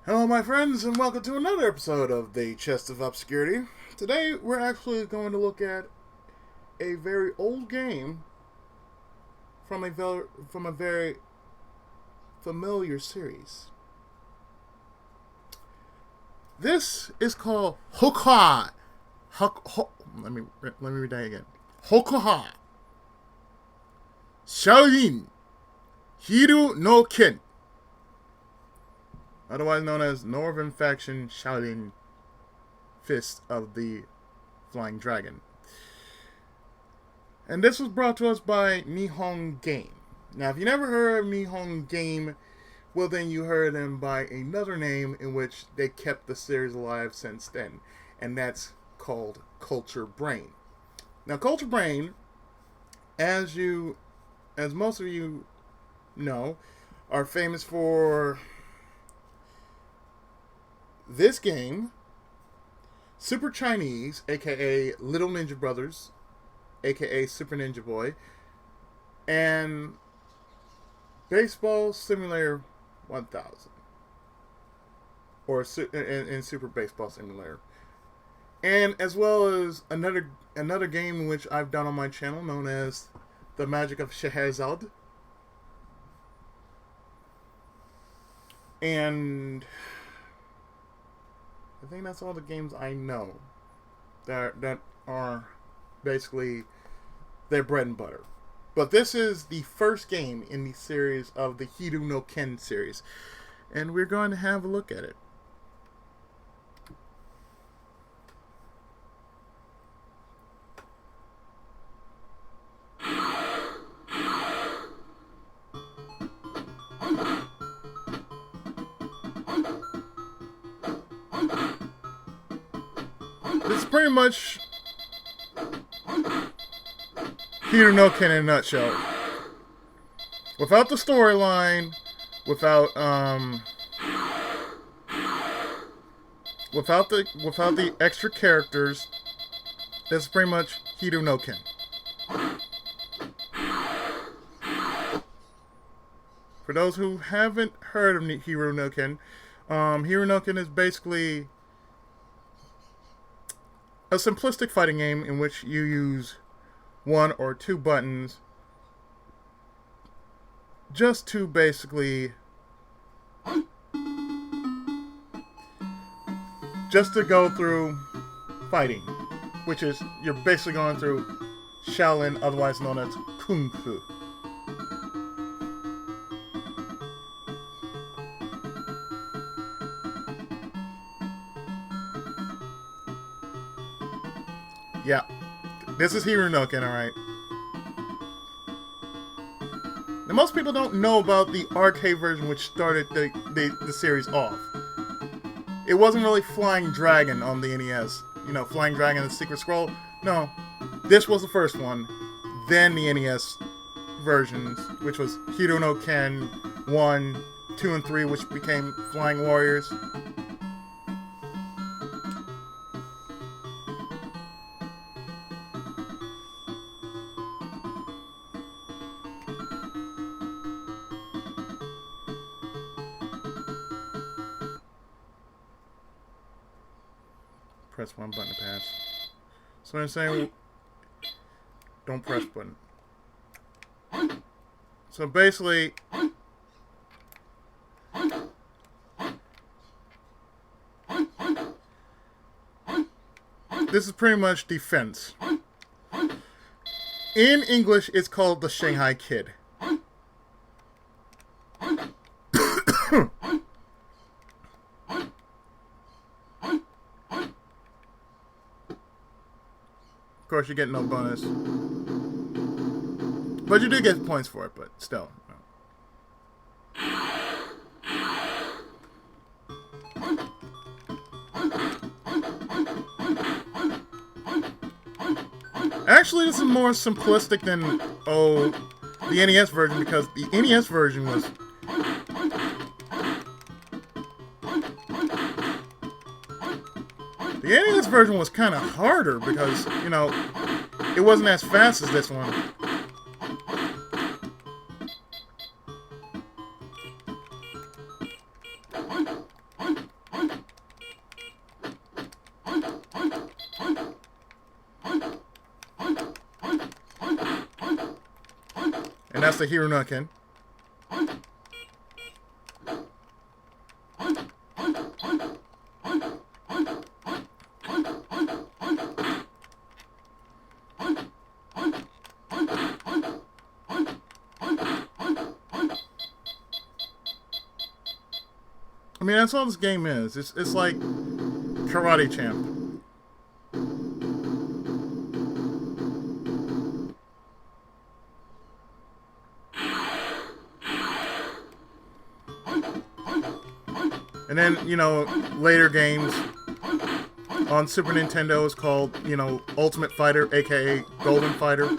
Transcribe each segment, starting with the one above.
Hello my friends and welcome to another episode of the Chest of Obscurity. Today we're actually going to look at a very old game from a very familiar series. This is called Hokuha. Let me read that again. Hokuha. Shaolin. Hiryu no Ken. Otherwise known as Northern Faction Shaolin Fist of the Flying Dragon. And this was brought to us by Nihon Game. Now, if you never heard of Nihon Game, well then you heard them by another name in which they kept the series alive since then. And that's called Culture Brain. Now, Culture Brain, as most of you know, are famous for this game, Super Chinese, aka Little Ninja Brothers, aka Super Ninja Boy, and Baseball Simulator 1000, or in Super Baseball Simulator, and as well as another game in which I've done on my channel known as The Magic of Scheherazade, and I think that's all the games I know that are basically their bread and butter. But this is the first game in the series of the Hiryu no Ken series, and we're going to have a look at it. This is pretty much Hiryu no Ken in a nutshell. Without the storyline, without the extra characters, this is pretty much Hiryu no Ken. For those who haven't heard of Hiryu no Ken, Hiryu no Ken is basically a simplistic fighting game in which you use one or two buttons just to basically go through fighting, which is you're basically going through Shaolin, otherwise known as Kung Fu. Yeah, this is Hiryu no Ken, alright. Now, most people don't know about the arcade version which started the series off. It wasn't really Flying Dragon on the NES. You know, Flying Dragon and the Secret Scroll. No, this was the first one. Then the NES versions, which was Hiryu no Ken 1, 2, and 3, which became Flying Warriors. Press one button to pass. So I'm saying, don't press button. So basically, this is pretty much defense. In English, it's called the Shanghai Kid. Of course, you get no bonus. But you do get points for it, but still. Actually, this is more simplistic than, the NES version, because the NES version was... The NES version was kind of harder because, you know, it wasn't as fast as this one. That's the Hirunoken. I mean, that's all this game is. It's like Karate Champ. And then, you know, later games on Super Nintendo is called, you know, Ultimate Fighter, aka Golden Fighter.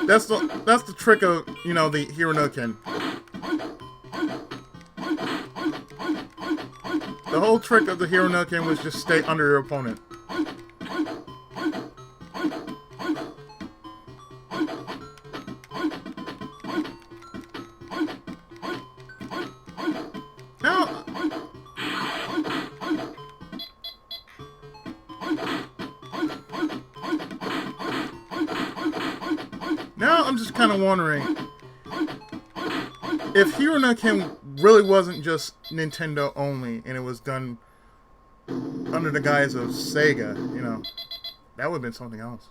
That's the trick of, you know, the Hirunoken. The whole trick of the Hirunoken was just stay under your opponent. Now I'm just kind of wondering if Hirunoken really wasn't just Nintendo only and it was done under the guise of Sega, you know, that would have been something else.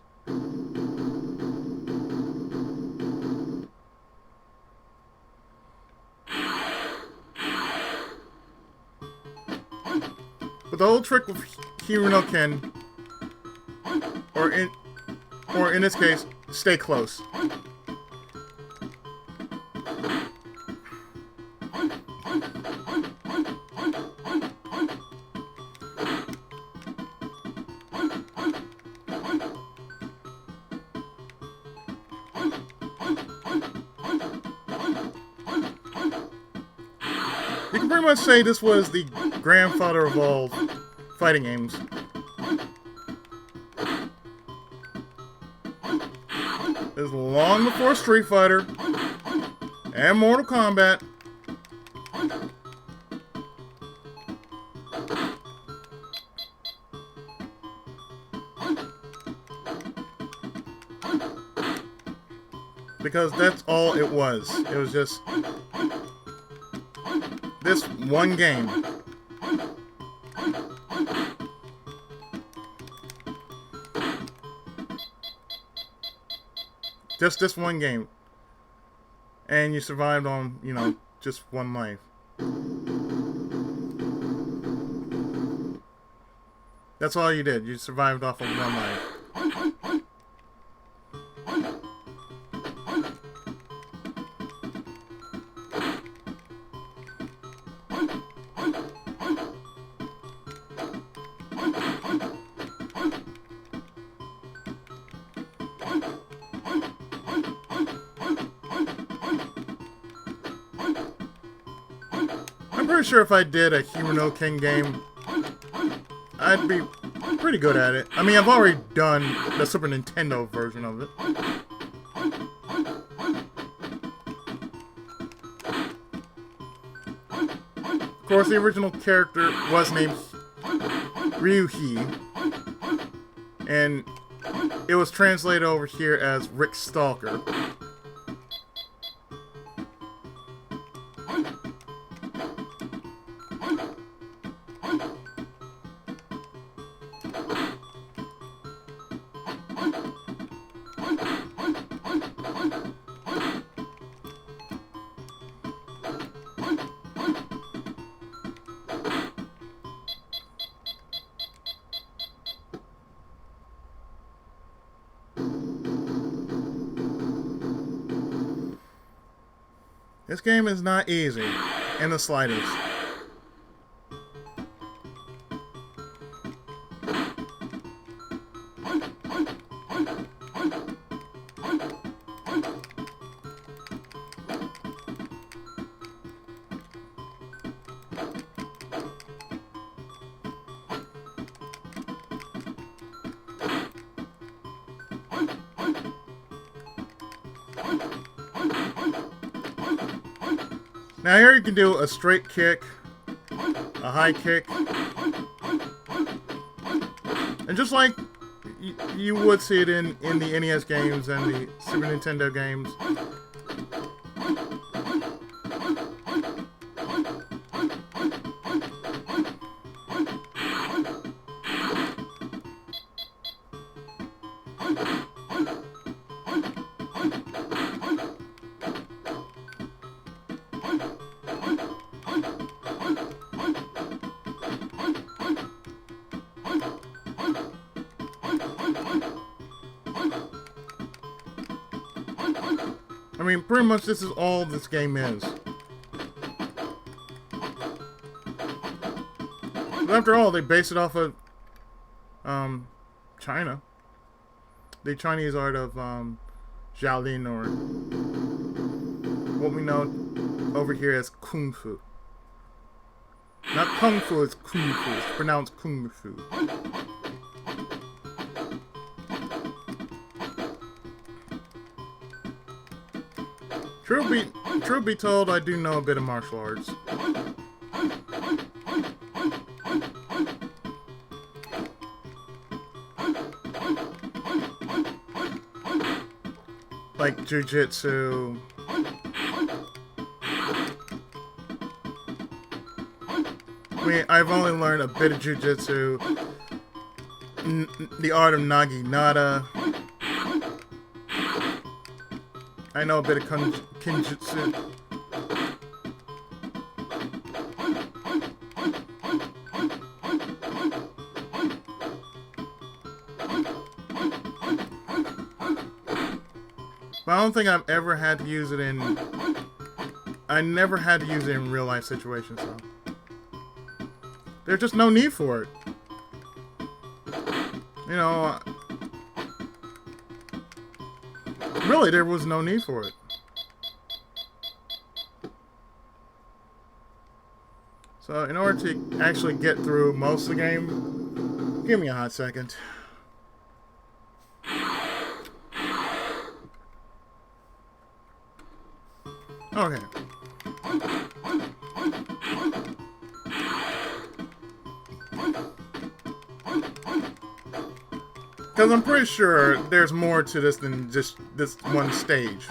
But the whole trick with Hirunoken, or in this case, stay close. You can pretty much say this was the grandfather of all fighting games. It was long before Street Fighter and Mortal Kombat. Because that's all it was. It was just this one game. Just this one game. And you survived on, you know, just one life. That's all you did. You survived off of one life. I'm pretty sure if I did a Hirunoken game, I'd be pretty good at it. I mean, I've already done the Super Nintendo version of it. Of course, the original character was named Hiryu, and it was translated over here as Rick Stalker. This game is not easy in the slightest. Now here you can do a straight kick, a high kick, and just like you would see it in the NES games and the Super Nintendo games. I mean, pretty much this is all this game is. But after all, they base it off of China. The Chinese art of Shaolin, or what we know over here as Kung Fu. Not Kung Fu, it's Kung Fu. It's pronounced Kung Fu. Truth be told, I do know a bit of martial arts. Like jiu-jitsu. I mean, I've only learned a bit of jiu-jitsu. The art of Naginata. I know a bit of Kinjutsu. But I don't think I've ever had to use it in... I never had to use it in real life situations, so... There's just no need for it. You know... Really, there was no need for it. So, in order to actually get through most of the game, give me a hot second. Okay. Because I'm pretty sure there's more to this than just this one stage.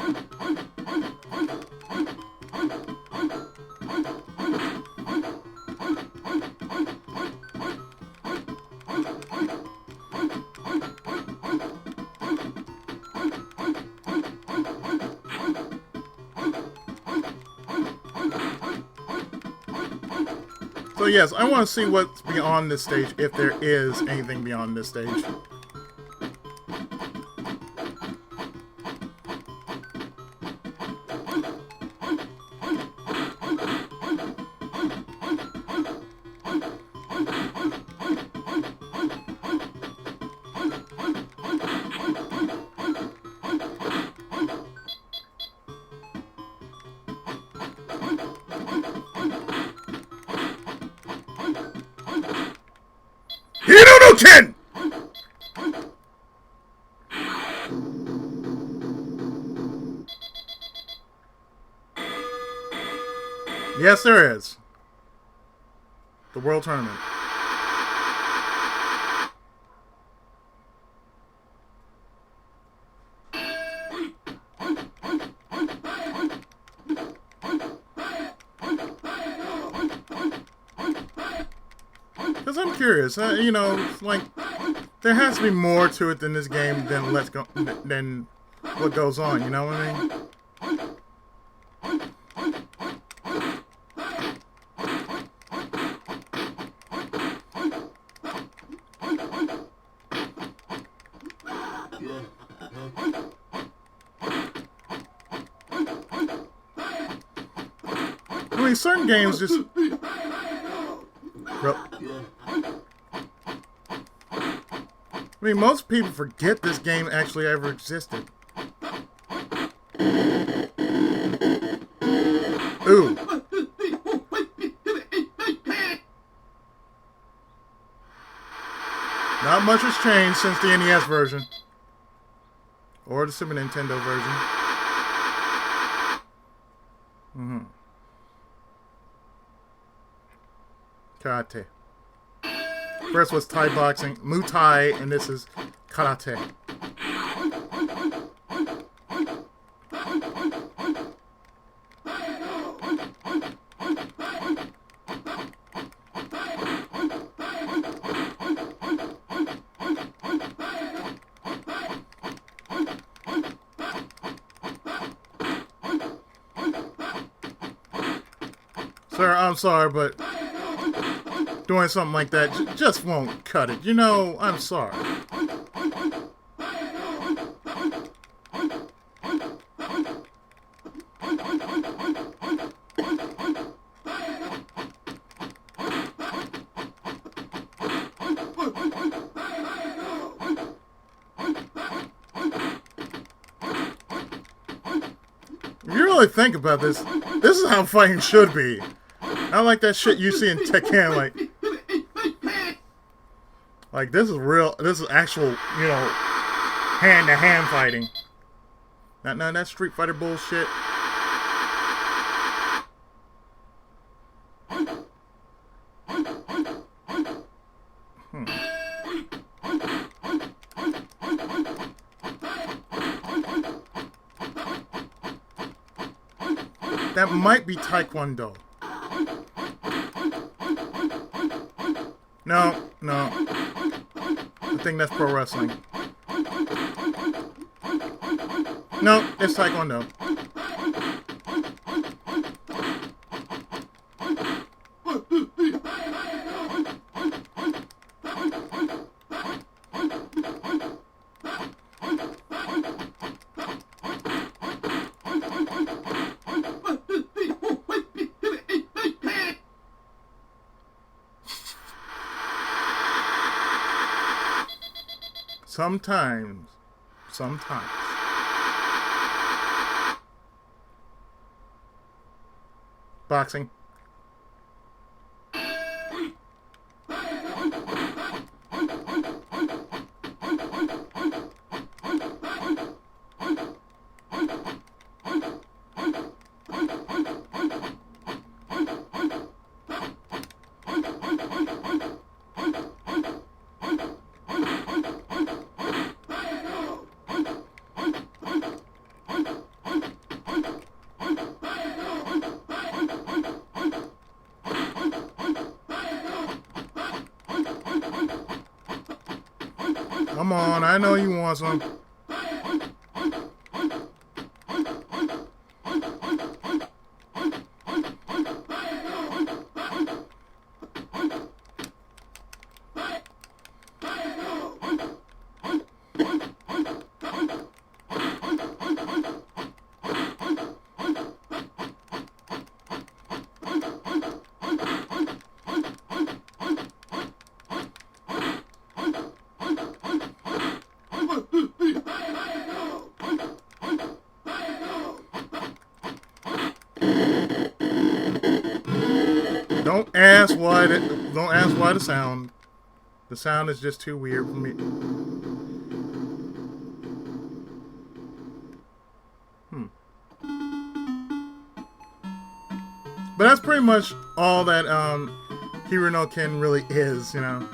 So yes, I want to see what's beyond this stage, if there is anything beyond this stage. Ken! Yes, there is. The World Tournament. Because I'm curious, you know, like, there has to be more to it than this game than than what goes on, you know what I mean? I mean, certain games just... I mean, most people forget this game actually ever existed. Ooh. Not much has changed since the NES version. Or the Super Nintendo version. Karate. First was Thai boxing, Muay Thai, and this is Karate. Sir, I'm sorry, but doing something like that just won't cut it. You know, I'm sorry. If you really think about this, this is how fighting should be. I like that shit you see in Tekken, like this is real, this is actual, you know, hand-to-hand fighting. Not none of that Street Fighter bullshit. That might be Taekwondo. No. I think that's pro wrestling. No, it's Taekwondo. Sometimes. Boxing. Come on, I know you want some. Don't ask why the sound is just too weird for me. But that's pretty much all that Hiryu no Ken really is, you know.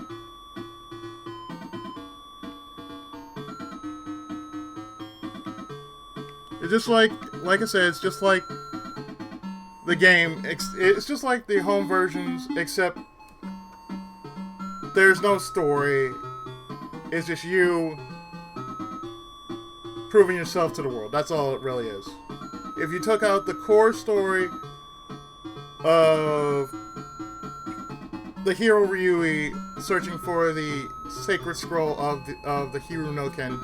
It's just like I said, it's just like the game. It's just like the home versions, except there's no story. It's just you proving yourself to the world. That's all it really is. If you took out the core story of the hero Ryui searching for the sacred scroll of the Hiryu no Ken,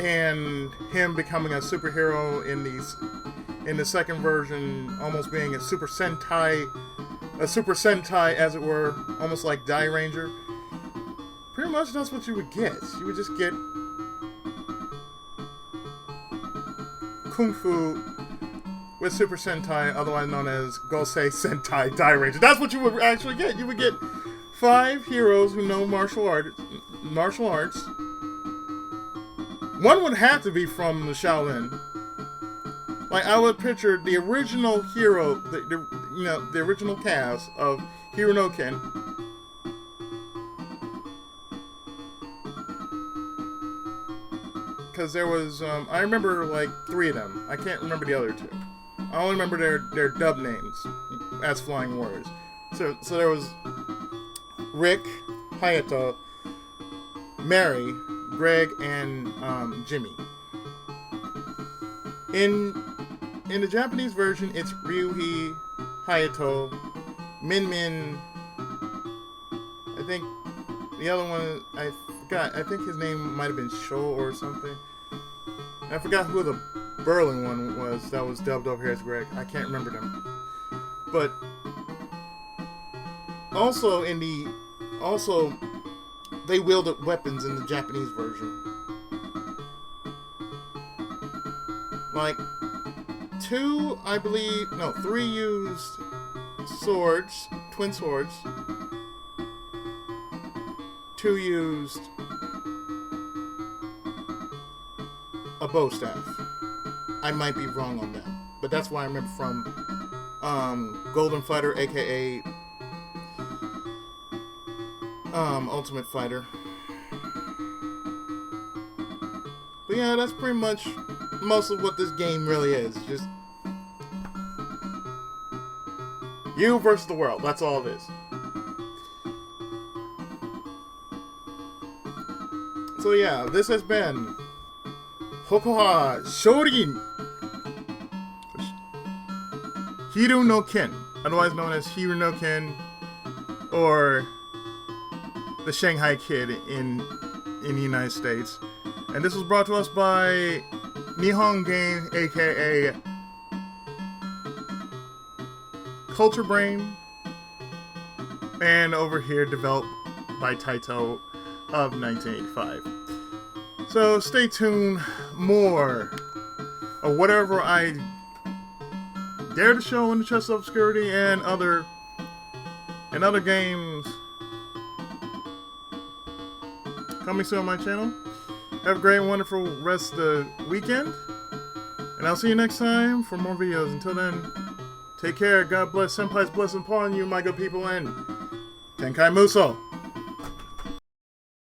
and him becoming a superhero in the second version, almost being a Super Sentai as it were, almost like Die Ranger. Pretty much that's what you would get. You would just get Kung Fu with Super Sentai, otherwise known as Gosei Sentai Die Ranger. That's what you would actually get. You would get 5 heroes who know martial arts. One would have to be from the Shaolin. Like, I would picture the original hero, the original cast of Hiryu no Ken. Because there was, I remember like 3 of them. I can't remember the other 2. I only remember their dub names as Flying Warriors. So there was Rick, Hayato, Mary, Greg, and Jimmy. In the Japanese version, it's Ryuhi, Hayato, Min Min. I think the other one, I forgot. I think his name might have been Sho or something. I forgot who the Berlin one was that was dubbed over here as Greg. I can't remember them. But also they wielded weapons in the Japanese version. Like 2, I believe, no, 3 used swords, twin swords. 2 used a bow staff. I might be wrong on that, but that's what I remember from Golden Fighter, aka Ultimate Fighter. But yeah, that's pretty much most of what this game really is. Just you versus the world. That's all it is. So yeah, this has been Hokuha Shaolin Hiryu no Ken, otherwise known as Hiryu no Ken, or the Shanghai Kid in the United States. And this was brought to us by Nihon Game, aka Culture Brain, and over here developed by Taito of 1985. So stay tuned, more of whatever I dare to show in the Chest of Obscurity and other games coming soon on my channel. Have a great and wonderful rest of the weekend, and I'll see you next time for more videos. Until then, take care, God bless, Senpai's blessing upon you, my good people, and Tenkai Muso!